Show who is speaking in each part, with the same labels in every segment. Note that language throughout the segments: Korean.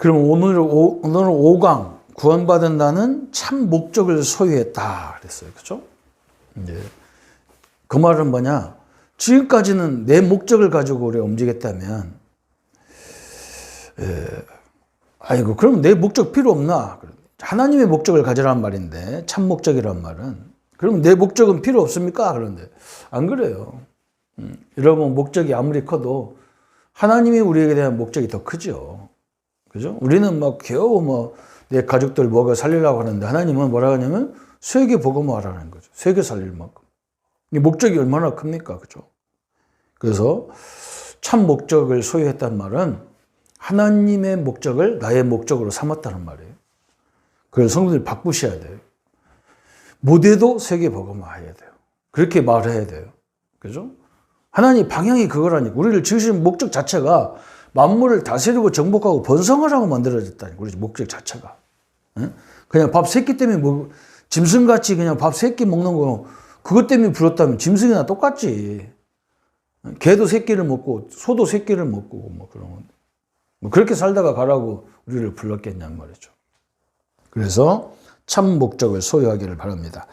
Speaker 1: 그럼 오늘 5강 구원받은 나는 참 목적을 소유했다 그랬어요. 그죠? 네. 그 말은 뭐냐? 지금까지는 내 목적을 가지고 우리가 움직였다면, 아이고, 그럼 내 목적 필요 없나? 하나님의 목적을 가지라는 말인데, 참 목적이란 말은. 그럼 내 목적은 필요 없습니까? 그런데, 안 그래요. 여러분, 목적이 아무리 커도 하나님이 우리에게 대한 목적이 더 크죠. 그죠? 우리는 막 겨우 내 가족들 먹여 살리려고 하는데, 하나님은 뭐라 하냐면, 세계 복음화라는 거죠. 세계 살릴 만큼. 이 목적이 얼마나 큽니까? 그죠? 그래서 참 목적을 소유했단 말은 하나님의 목적을 나의 목적으로 삼았다는 말이에요. 그걸 성도들이 바꾸셔야 돼요. 못해도 세계 복음화해야 돼요. 그렇게 말해야 돼요. 그죠? 하나님 방향이 그거라니까. 우리를 지으신 목적 자체가 만물을 다스리고 정복하고 번성하라고 만들어졌다니까. 우리 목적 자체가. 그냥 밥 3끼 때문에 짐승같이 그냥 밥 3끼 먹는 거 그것 때문에 불었다면 짐승이나 똑같지. 개도 3끼를 먹고 소도 3끼를 먹고 그런 건데. 그렇게 살다가 가라고 우리를 불렀겠냐는 말이죠. 그래서 참 목적을 소유하기를 바랍니다.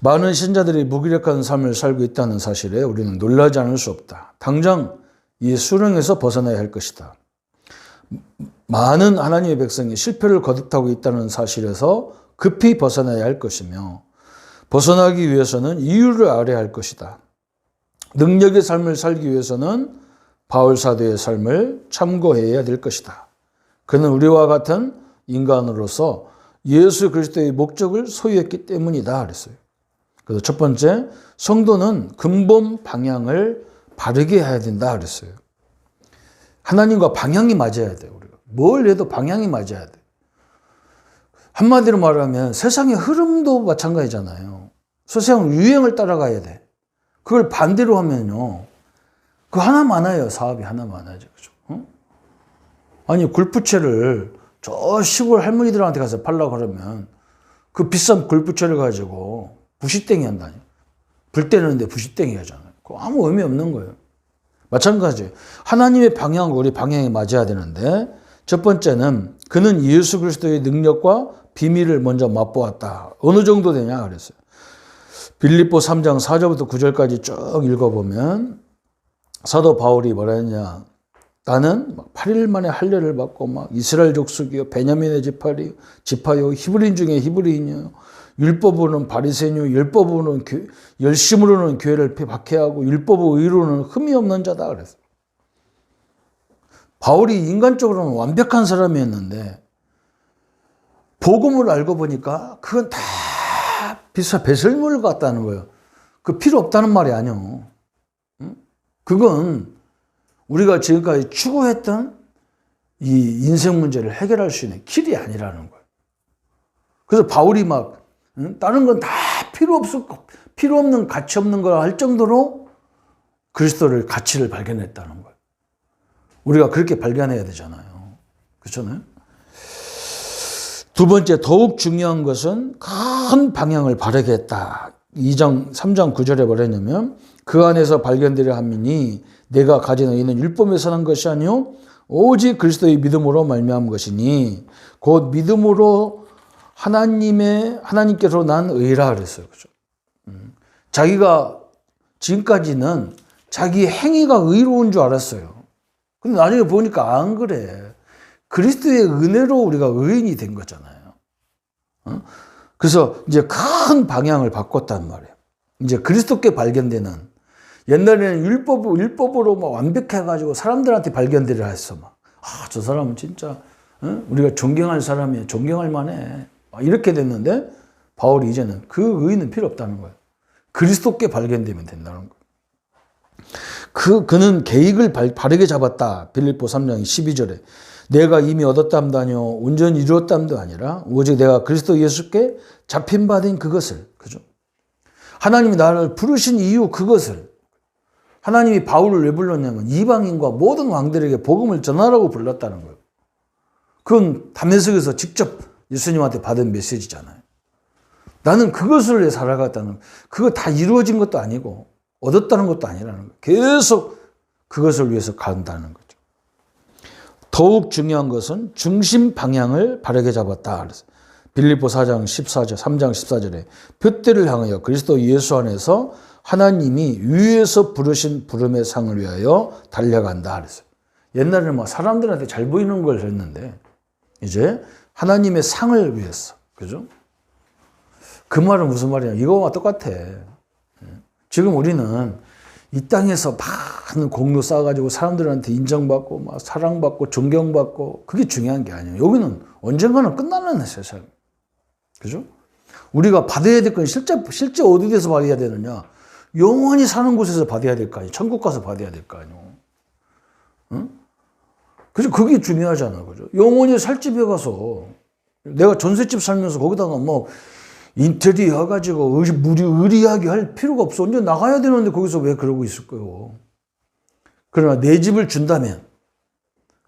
Speaker 1: 많은 신자들이 무기력한 삶을 살고 있다는 사실에 우리는 놀라지 않을 수 없다. 당장 이 수렁에서 벗어나야 할 것이다. 많은 하나님의 백성이 실패를 거듭하고 있다는 사실에서 급히 벗어나야 할 것이며 벗어나기 위해서는 이유를 알아야 할 것이다. 능력의 삶을 살기 위해서는 바울 사도의 삶을 참고해야 될 것이다. 그는 우리와 같은 인간으로서 예수 그리스도의 목적을 소유했기 때문이다 그랬어요. 그래서 첫 번째, 성도는 근본 방향을 바르게 해야 된다 그랬어요. 하나님과 방향이 맞아야 돼요. 우리가 뭘 해도 방향이 맞아야 돼. 한마디로 말하면 세상의 흐름도 마찬가지잖아요. 세상 유행을 따라가야 돼. 그걸 반대로 하면요, 그 하나 많아요. 사업이 하나 많아져. 그죠? 아니, 골프채를 저 시골 할머니들한테 가서 팔려고 그러면 그 비싼 골프채를 가지고 부시땡이 한다니. 불 때리는데 부시땡이 하잖아요. 그거 아무 의미 없는 거예요. 마찬가지예요. 하나님의 방향과 우리 방향이 맞아야 되는데, 첫 번째는 그는 예수 그리스도의 능력과 비밀을 먼저 맛보았다. 어느 정도 되냐 그랬어요. 빌립보 3장 4절부터 9절까지 쭉 읽어보면 사도 바울이 뭐라 했냐. 나는 8일 만에 할례를 받고 이스라엘 족속이요, 베냐민의 지파요, 히브리인 중에 히브리인이요, 율법으로는 바리새인이요, 율법으로는 열심으로는 교회를 박해하고 율법의 의로는 흠이 없는 자다 그랬어요. 바울이 인간적으로는 완벽한 사람이었는데 복음을 알고 보니까 그건 다 배설물 같다는 거예요. 그 필요 없다는 말이 아니요. 그건 우리가 지금까지 추구했던 이 인생 문제를 해결할 수 있는 길이 아니라는 거예요. 그래서 바울이 다른 건 다 필요 없는 가치 없는 걸 할 정도로 그리스도를 가치를 발견했다는 거예요. 우리가 그렇게 발견해야 되잖아요. 그렇잖아요? 두 번째, 더욱 중요한 것은 큰 방향을 바르게 했다. 3장 9절에 뭐라 했냐면 그 안에서 발견되려 함이니 내가 가진 의는 율법에서 난 것이 아니요 오직 그리스도의 믿음으로 말미암은 것이니 곧 믿음으로 하나님께서 난 의라 그랬어요. 그죠? 자기가 지금까지는 자기 행위가 의로운 줄 알았어요. 근데 나중에 보니까 안 그래. 그리스도의 은혜로 우리가 의인이 된 거잖아요. 그래서 이제 큰 방향을 바꿨단 말이에요. 이제 그리스도께 발견되는, 옛날에는 율법으로 완벽해가지고 사람들한테 발견되려 했어. 저 사람은 진짜 우리가 존경할 사람이야. 존경할 만해. 이렇게 됐는데 바울이 이제는 그 의의는 필요 없다는 거예요. 그리스도께 발견되면 된다는 거예요. 그는 계획을 바르게 잡았다. 빌립보 3장 12절에 내가 이미 얻었담도 아니요 온전히 이루었담도 아니라 오직 내가 그리스도 예수께 잡힌 바 된 그것을. 그죠? 하나님이 나를 부르신 이유 그것을. 하나님이 바울을 왜 불렀냐면 이방인과 모든 왕들에게 복음을 전하라고 불렀다는 거예요. 그건 다메섹에서 직접 예수님한테 받은 메시지잖아요. 나는 그것을 위해 살아갔다는, 그거 다 이루어진 것도 아니고 얻었다는 것도 아니라는 거예요. 계속 그것을 위해서 간다는 거죠. 더욱 중요한 것은 중심 방향을 바르게 잡았다. 그래서 빌립보 4장 14절, 3장 14절에 표대를 향하여 그리스도 예수 안에서 하나님이 위에서 부르신 부름의 상을 위하여 달려간다. 그랬어요. 옛날에는 막 사람들한테 잘 보이는 걸 했는데 이제 하나님의 상을 위해서. 그죠? 그 말은 무슨 말이냐? 이거와 똑같아. 지금 우리는 이 땅에서 많은 공로 쌓아가지고 사람들한테 인정받고 막 사랑받고 존경받고 그게 중요한 게 아니에요. 여기는 언젠가는 끝나는 세상. 그죠? 우리가 받아야 될 건 실제 어디에서 받아야 되느냐? 영원히 사는 곳에서 받아야 될 거 아니에요. 천국 가서 받아야 될 거 아니에요. 응? 그죠? 그게 중요하잖아. 그죠? 영원히 살 집에 가서 내가 전셋집 살면서 거기다가 뭐 인테리어 해가지고 의리하게 할 필요가 없어. 언제 나가야 되는데 거기서 왜 그러고 있을 거예요. 그러나 내 집을 준다면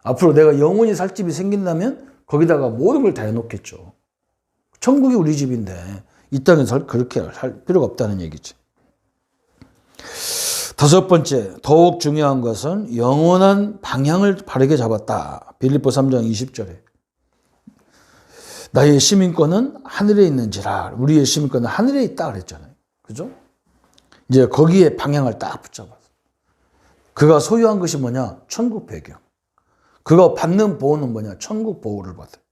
Speaker 1: 앞으로 내가 영원히 살 집이 생긴다면 거기다가 모든 걸 다 해놓겠죠. 천국이 우리 집인데 이 땅에서 그렇게 할 필요가 없다는 얘기지. 다섯 번째, 더욱 중요한 것은 영원한 방향을 바르게 잡았다. 빌립보 3장 20절에 나의 시민권은 하늘에 있는지라. 우리의 시민권은 하늘에 있다 그랬잖아요. 그죠? 이제 거기에 방향을 딱 붙잡았어. 그가 소유한 것이 뭐냐? 천국 배경. 그가 받는 보호는 뭐냐? 천국 보호를 받아요.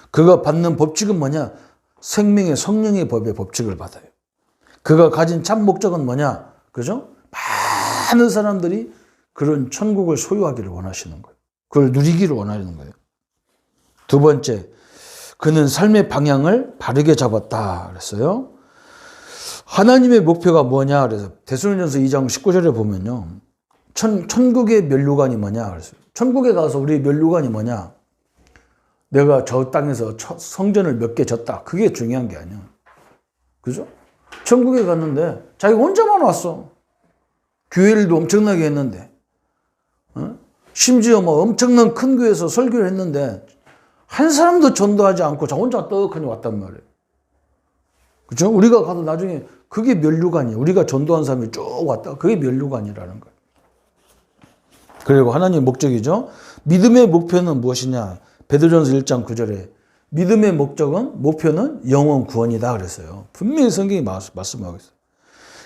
Speaker 1: 그가 받는 법칙은 뭐냐? 생명의 성령의 법의 법칙을 받아요. 그가 가진 참 목적은 뭐냐? 그죠? 많은 사람들이 그런 천국을 소유하기를 원하시는 거예요. 그걸 누리기를 원하는 거예요. 두 번째, 그는 삶의 방향을 바르게 잡았다 그랬어요. 하나님의 목표가 뭐냐 그래서 데살로니가서 2장 19절에 보면요. 천국의 면류관이 뭐냐 그랬어요. 천국에 가서 우리 면류관이 뭐냐? 내가 저 땅에서 성전을 몇 개 졌다. 그게 중요한 게 아니야. 그죠? 천국에 갔는데 자기가 혼자만 왔어. 교회 일도 엄청나게 했는데 심지어 뭐 엄청난 큰 교회에서 설교를 했는데 한 사람도 전도하지 않고 저 혼자 떡하니 왔단 말이에요. 그죠? 우리가 가도 나중에 그게 면류관이에요. 우리가 전도한 사람이 쭉 왔다. 그게 면류관이라는 거예요. 그리고 하나님의 목적이죠. 믿음의 목표는 무엇이냐? 베드로전서 1장 9절에 믿음의 목표는 영원 구원이다 그랬어요. 분명히 성경이 말씀하고 있어요.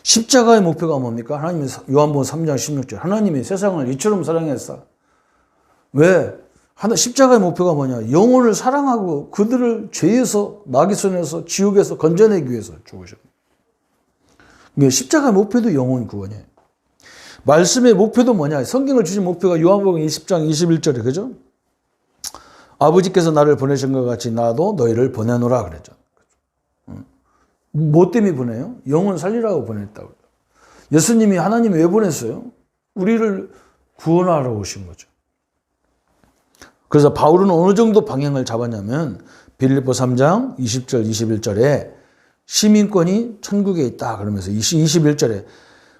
Speaker 1: 십자가의 목표가 뭡니까? 하나님이 요한복음 3장 16절 하나님이 세상을 이처럼 사랑했어. 왜? 십자가의 목표가 뭐냐? 영혼을 사랑하고 그들을 죄에서 마귀 손에서 지옥에서 건져내기 위해서 죽으셨어요. 십자가의 목표도 영혼 구원이에요. 말씀의 목표도 뭐냐? 성경을 주신 목표가 요한복음 20장 21절에 그죠? 아버지께서 나를 보내신 것 같이 나도 너희를 보내노라 그랬죠. 뭐 때문에 보내요? 영혼 살리라고 보냈다고. 예수님이 하나님이 왜 보냈어요? 우리를 구원하러 오신 거죠. 그래서 바울은 어느 정도 방향을 잡았냐면 빌립보 3장 20절 21절에 시민권이 천국에 있다 그러면서 21절에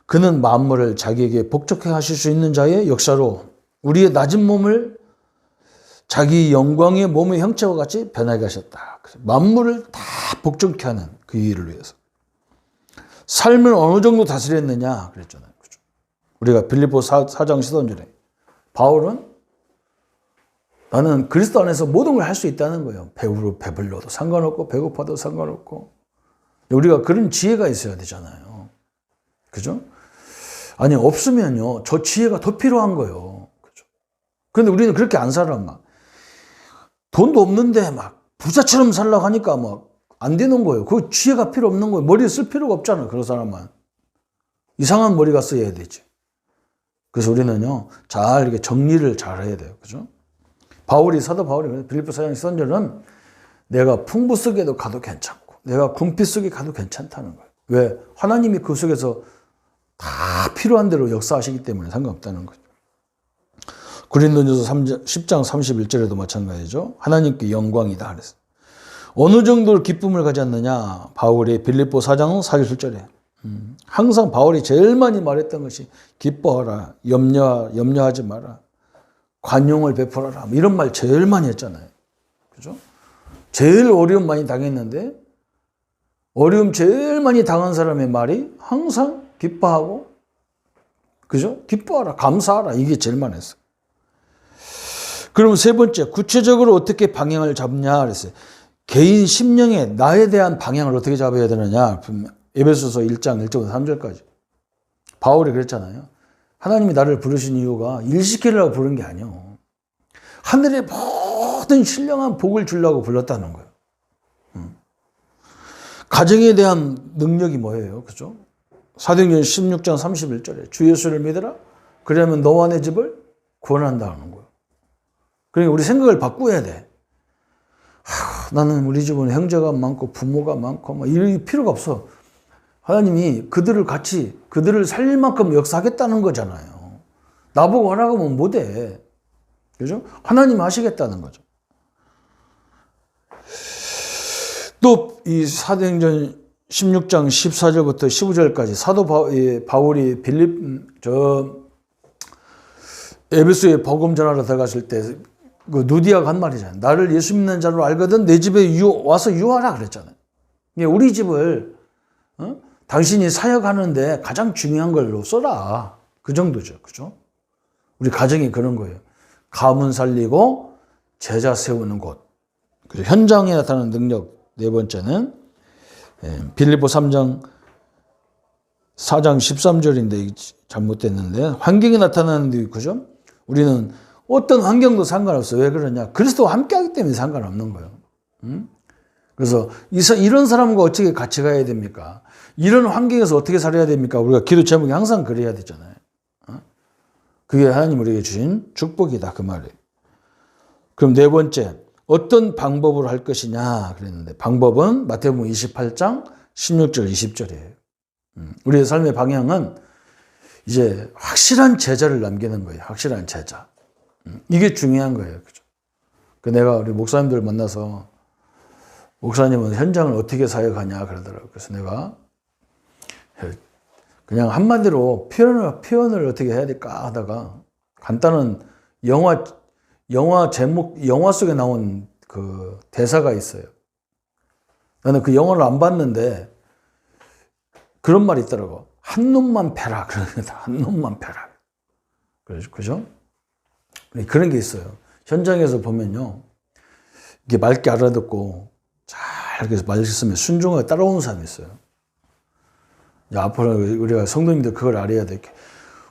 Speaker 1: 그는 만물을 자기에게 복종케 하실 수 있는 자의 역사로 우리의 낮은 몸을 자기 영광의 몸의 형체와 같이 변하게 하셨다. 만물을 다 복종케 하는 그 일을 위해서. 삶을 어느 정도 다스렸느냐 그랬잖아요. 그죠? 우리가 빌립보 4장 13절에 바울은 나는 그리스도 안에서 모든 걸 할 수 있다는 거예요. 배불러도 상관없고 배고파도 상관없고. 우리가 그런 지혜가 있어야 되잖아요. 그죠? 아니 없으면요. 저 지혜가 더 필요한 거예요. 그죠? 그런데 우리는 그렇게 안 살아. 막 돈도 없는데 막 부자처럼 살려고 하니까 막 안 되는 거예요. 그 지혜가 필요 없는 거예요. 머리에 쓸 필요가 없잖아요. 그런 사람은. 이상한 머리가 써야 되지. 그래서 우리는요. 잘 이렇게 정리를 잘 해야 돼요. 그죠? 사도 바울이 빌립보 4장 13절은 내가 풍부 속에도 가도 괜찮고 내가 궁핍 속에 가도 괜찮다는 거예요. 왜? 하나님이 그 속에서 다 필요한 대로 역사하시기 때문에 상관없다는 거죠. 고린도전서 10장 31절에도 마찬가지죠. 하나님께 영광이다 그랬어요. 어느 정도 기쁨을 가졌느냐? 바울이 빌립보 4장 47절에 항상 바울이 제일 많이 말했던 것이 기뻐하라, 염려하지 마라, 관용을 베풀어라 이런 말 제일 많이 했잖아요. 그죠? 제일 어려움 많이 당했는데 어려움 제일 많이 당한 사람의 말이 항상 기뻐하고 그죠? 기뻐하라, 감사하라 이게 제일 많이 했어요. 그럼 세 번째, 구체적으로 어떻게 방향을 잡냐 그랬어요. 개인 심령의 나에 대한 방향을 어떻게 잡아야 되느냐. 에베소서 1장 1절부터 3절까지. 바울이 그랬잖아요. 하나님이 나를 부르신 이유가 일 시키려고 부른 게 아니에요. 하늘의 모든 신령한 복을 주려고 불렀다는 거예요. 가정에 대한 능력이 뭐예요? 그죠? 사도행전 16장 31절에 주 예수를 믿으라. 그러면 너와 내 집을 구원한다는 거예요. 그러니까 우리 생각을 바꾸어야 돼. 나는 우리 집은 형제가 많고 부모가 많고 막 이럴 필요가 없어. 하나님이 그들을 살릴 만큼 역사하겠다는 거잖아요. 나보고 하라고 하면 못해. 그죠? 하나님 하시겠다는 거죠. 또 이 사도행전 16장 14절부터 15절까지 사도 바울이 에베소에 복음 전하러 들어갔을 때 그 누디아가 한 말이잖아요. 나를 예수 믿는 자로 알거든 내 집에 와서 유하라 그랬잖아요. 우리 집을 당신이 사역하는데 가장 중요한 걸로 써라. 그 정도죠. 그죠? 우리 가정이 그런 거예요. 가문 살리고 제자 세우는 곳. 그리고 현장에 나타나는 능력. 네 번째는 빌립보 4장 13절인데 잘못됐는데 환경에 나타나는 데 그죠? 우리는 어떤 환경도 상관없어요. 왜 그러냐? 그리스도와 함께하기 때문에 상관없는 거예요. 그래서 이런 사람과 어떻게 같이 가야 됩니까? 이런 환경에서 어떻게 살아야 됩니까? 우리가 기도 제목이 항상 그래야 되잖아요. 그게 하나님 우리에게 주신 축복이다 그 말이에요. 그럼 네 번째, 어떤 방법으로 할 것이냐 그랬는데 방법은 마태복음 28장 16절 20절이에요. 우리의 삶의 방향은 이제 확실한 제자를 남기는 거예요. 확실한 제자. 이게 중요한 거예요. 그죠? 내가 우리 목사님들 만나서 목사님은 현장을 어떻게 사역하냐 그러더라고요. 그래서 내가 그냥 한마디로 표현을 어떻게 해야 될까 하다가 간단한 영화 제목, 영화 속에 나온 그 대사가 있어요. 나는 그 영화를 안 봤는데 그런 말이 있더라고. 한 놈만 패라. 그러니다. 한 놈만 패라. 그죠? 그런 게 있어요. 현장에서 보면요. 이게 맑게 알아듣고 잘 말씀에 순종하게 따라오는 사람이 있어요. 앞으로 우리가 성도님들 그걸 알아야 돼.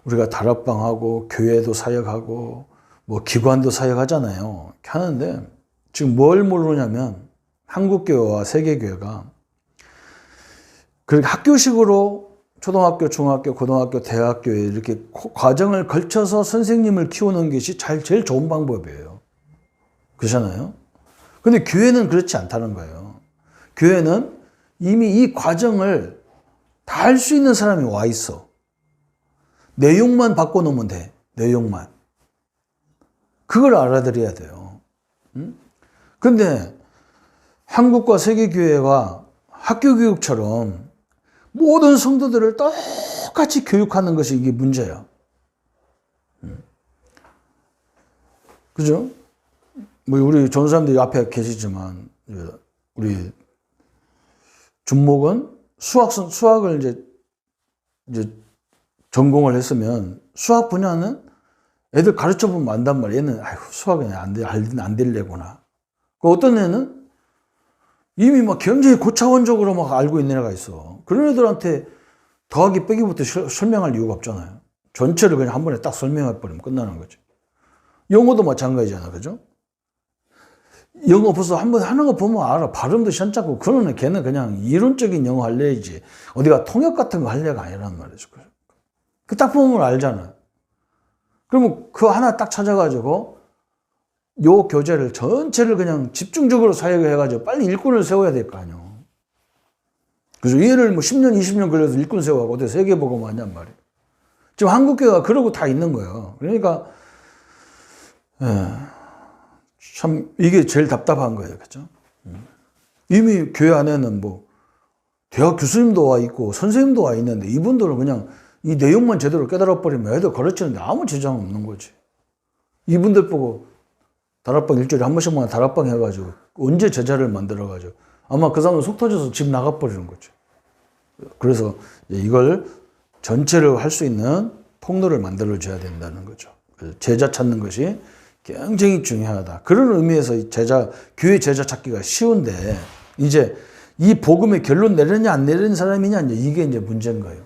Speaker 1: 우리가 다락방하고 교회도 사역하고 뭐 기관도 사역하잖아요. 하는데 지금 뭘 모르냐면 한국교회와 세계교회가 그렇게 학교식으로 초등학교, 중학교, 고등학교, 대학교에 이렇게 과정을 걸쳐서 선생님을 키우는 것이 제일 좋은 방법이에요. 그렇잖아요. 근데 교회는 그렇지 않다는 거예요. 교회는 이미 이 과정을 다 할 수 있는 사람이 와 있어. 내용만 바꿔놓으면 돼. 내용만. 그걸 알아들어야 돼요. 근데 한국과 세계교회가 학교교육처럼 모든 성도들을 똑같이 교육하는 것이 이게 문제야. 그죠? 뭐 우리 전사님들이 앞에 계시지만 우리 준목은 수학을 이제 전공을 했으면 수학 분야는 애들 가르쳐 보면 안단 말이야. 얘는 수학은 안 될래구나. 어떤 애는 이미 막 굉장히 고차원적으로 막 알고 있는 애가 있어. 그런 애들한테 더하기 빼기부터 설명할 이유가 없잖아요. 전체를 그냥 한 번에 딱 설명해 버리면 끝나는 거지. 영어도 마찬가지잖아. 그죠? 영어 벌써 한 번 하는 거 보면 알아. 발음도 시원찮고. 그러는 걔는 그냥 이론적인 영어 할래야지. 어디가 통역 같은 거 할래가 아니란 말이죠. 그 딱 보면 알잖아. 그러면 그 하나 딱 찾아가지고 요 교재를 전체를 그냥 집중적으로 사역을 해가지고 빨리 일꾼을 세워야 될 거 아니에요. 그래서 얘를 뭐 10년, 20년 걸려서 일꾼 세워가고 어디 세계보고만 하냔 말이에요. 지금 한국교회가 그러고 다 있는 거예요. 그러니까, 참, 이게 제일 답답한 거예요. 그죠? 이미 교회 안에는 뭐, 대학 교수님도 와 있고, 선생님도 와 있는데, 이분들은 그냥 이 내용만 제대로 깨달아버리면 애들 가르치는데 아무 지장 없는 거지. 이분들 보고 다락방 일주일에 한 번씩만 다락방 해가지고 언제 제자를 만들어가지고 아마 그 사람은 속 터져서 집 나가버리는 거죠. 그래서 이걸 전체를 할 수 있는 통로를 만들어줘야 된다는 거죠. 제자 찾는 것이 굉장히 중요하다. 그런 의미에서 교회 제자 찾기가 쉬운데, 이제 이 복음의 결론 내리느냐 안 내리는 사람이냐, 이게 이제 문제인 거예요.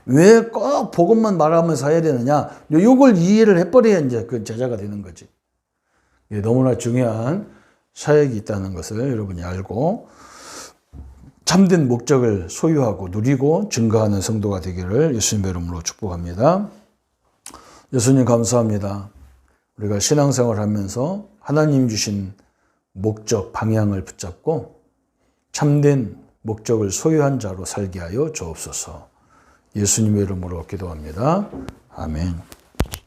Speaker 1: 왜 꼭 복음만 말하면서 해야 되느냐? 요걸 이해를 해버려야 이제 그 제자가 되는 거지. 너무나 중요한 사역이 있다는 것을 여러분이 알고 참된 목적을 소유하고 누리고 증거하는 성도가 되기를 예수님의 이름으로 축복합니다. 예수님 감사합니다. 우리가 신앙생활 하면서 하나님 주신 목적, 방향을 붙잡고 참된 목적을 소유한 자로 살게 하여 주옵소서. 예수님의 이름으로 기도합니다. 아멘.